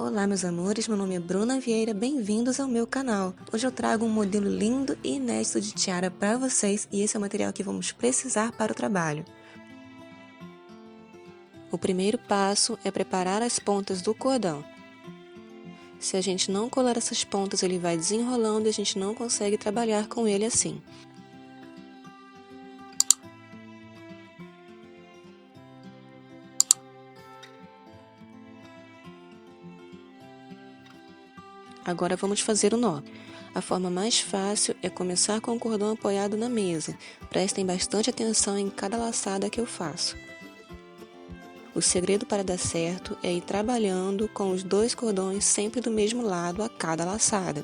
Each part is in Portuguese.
Olá meus amores, meu nome é Bruna Vieira, bem-vindos ao meu canal. Hoje eu trago um modelo lindo e inédito de tiara para vocês e esse é o material que vamos precisar para o trabalho. O primeiro passo é preparar as pontas do cordão. Se a gente não colar essas pontas, ele vai desenrolando e a gente não consegue trabalhar com ele assim. Agora vamos fazer o nó. A forma mais fácil é começar com o cordão apoiado na mesa. Prestem bastante atenção em cada laçada que eu faço. O segredo para dar certo é ir trabalhando com os dois cordões sempre do mesmo lado a cada laçada.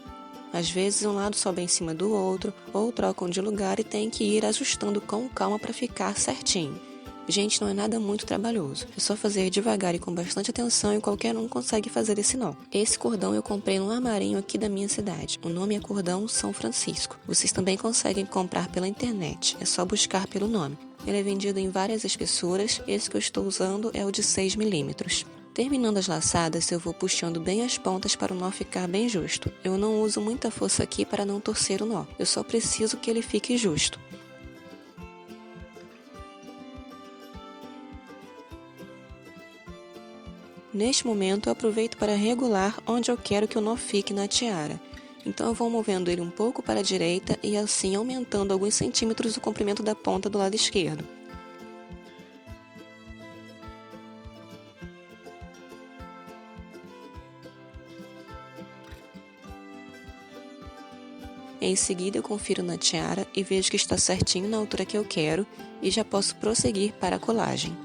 Às vezes um lado sobe em cima do outro, ou trocam de lugar e tem que ir ajustando com calma para ficar certinho. Gente, não é nada muito trabalhoso, é só fazer devagar e com bastante atenção e qualquer um consegue fazer esse nó. Esse cordão eu comprei num armarinho aqui da minha cidade, o nome é Cordão São Francisco. Vocês também conseguem comprar pela internet, é só buscar pelo nome. Ele é vendido em várias espessuras, esse que eu estou usando é o de 6 milímetros. Terminando as laçadas, eu vou puxando bem as pontas para o nó ficar bem justo. Eu não uso muita força aqui para não torcer o nó, eu só preciso que ele fique justo. Neste momento, eu aproveito para regular onde eu quero que o nó fique na tiara. Então eu vou movendo ele um pouco para a direita e assim aumentando alguns centímetros o comprimento da ponta do lado esquerdo. Em seguida eu confiro na tiara e vejo que está certinho na altura que eu quero e já posso prosseguir para a colagem.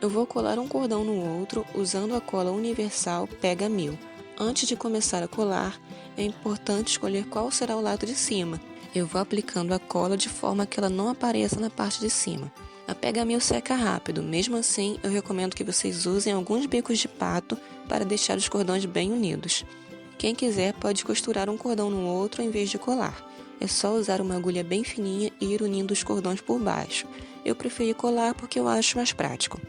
Eu vou colar um cordão no outro usando a cola universal Pega 1000. Antes de começar a colar, é importante escolher qual será o lado de cima. Eu vou aplicando a cola de forma que ela não apareça na parte de cima. A Pega 1000 seca rápido, mesmo assim eu recomendo que vocês usem alguns bicos de pato para deixar os cordões bem unidos. Quem quiser pode costurar um cordão no outro em vez de colar. É só usar uma agulha bem fininha e ir unindo os cordões por baixo. Eu preferi colar porque eu acho mais prático.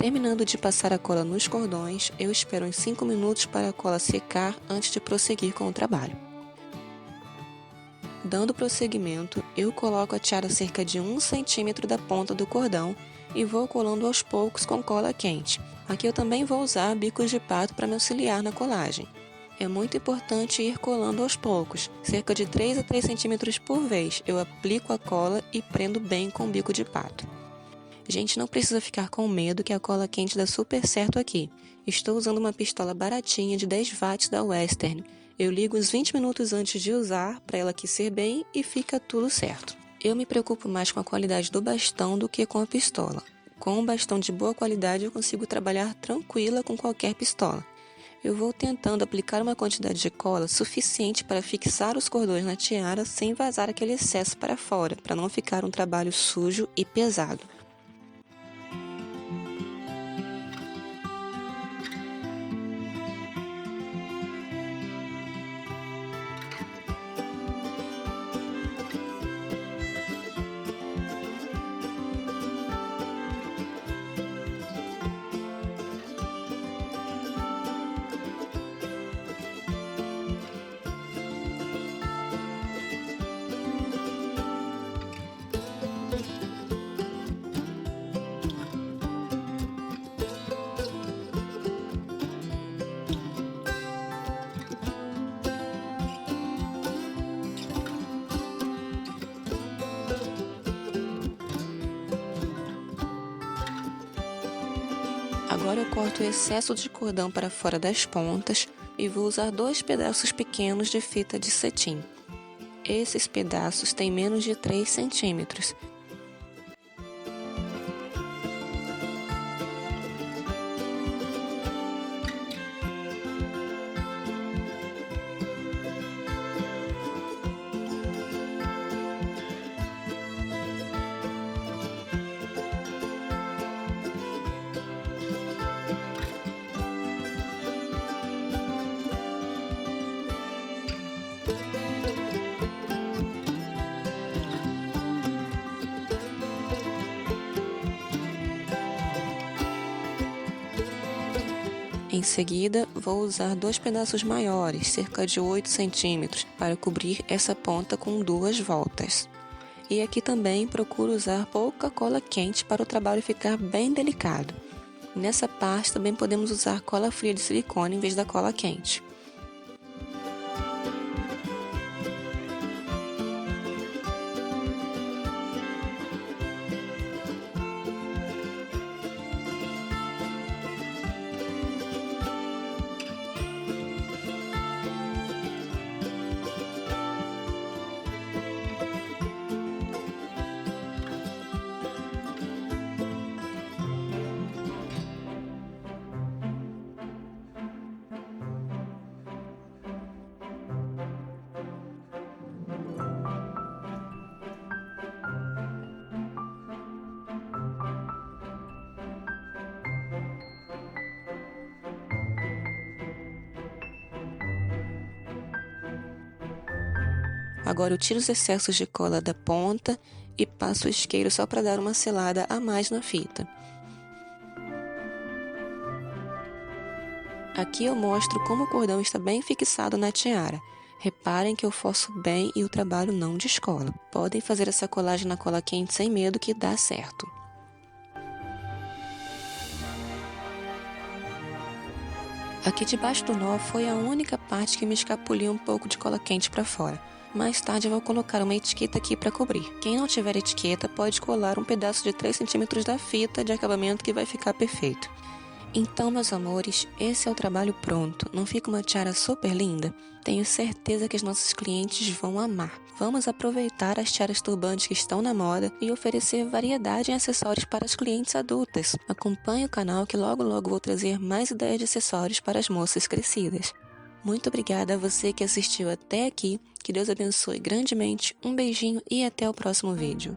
Terminando de passar a cola nos cordões, eu espero uns 5 minutos para a cola secar antes de prosseguir com o trabalho. Dando prosseguimento, eu coloco a tiara a cerca de 1 centímetro da ponta do cordão e vou colando aos poucos com cola quente. Aqui eu também vou usar bicos de pato para me auxiliar na colagem. É muito importante ir colando aos poucos, cerca de 3 a 3 centímetros por vez. Eu aplico a cola e prendo bem com o bico de pato. Gente, não precisa ficar com medo que a cola quente dá super certo aqui. Estou usando uma pistola baratinha de 10 watts da Western. Eu ligo uns 20 minutos antes de usar para ela aquecer bem e fica tudo certo. Eu me preocupo mais com a qualidade do bastão do que com a pistola. Com um bastão de boa qualidade eu consigo trabalhar tranquila com qualquer pistola. Eu vou tentando aplicar uma quantidade de cola suficiente para fixar os cordões na tiara sem vazar aquele excesso para fora, para não ficar um trabalho sujo e pesado. Agora eu corto o excesso de cordão para fora das pontas e vou usar 2 pedaços pequenos de fita de cetim. Esses pedaços têm menos de 3 centímetros. Em seguida, vou usar 2 pedaços maiores, cerca de 8 centímetros, para cobrir essa ponta com 2 voltas. E aqui também procuro usar pouca cola quente para o trabalho ficar bem delicado. Nessa parte também podemos usar cola fria de silicone em vez da cola quente. Agora eu tiro os excessos de cola da ponta e passo o isqueiro só para dar uma selada a mais na fita. Aqui eu mostro como o cordão está bem fixado na tiara. Reparem que eu forço bem e o trabalho não descola. Podem fazer essa colagem na cola quente sem medo que dá certo. Aqui debaixo do nó foi a única parte que me escapuliu um pouco de cola quente para fora. Mais tarde eu vou colocar uma etiqueta aqui para cobrir. Quem não tiver etiqueta pode colar um pedaço de 3 centímetros da fita de acabamento que vai ficar perfeito. Então, meus amores, esse é o trabalho pronto. Não fica uma tiara super linda? Tenho certeza que os nossos clientes vão amar. Vamos aproveitar as tiaras turbantes que estão na moda e oferecer variedade em acessórios para as clientes adultas. Acompanhe o canal que logo vou trazer mais ideias de acessórios para as moças crescidas. Muito obrigada a você que assistiu até aqui. Que Deus abençoe grandemente. Um beijinho e até o próximo vídeo.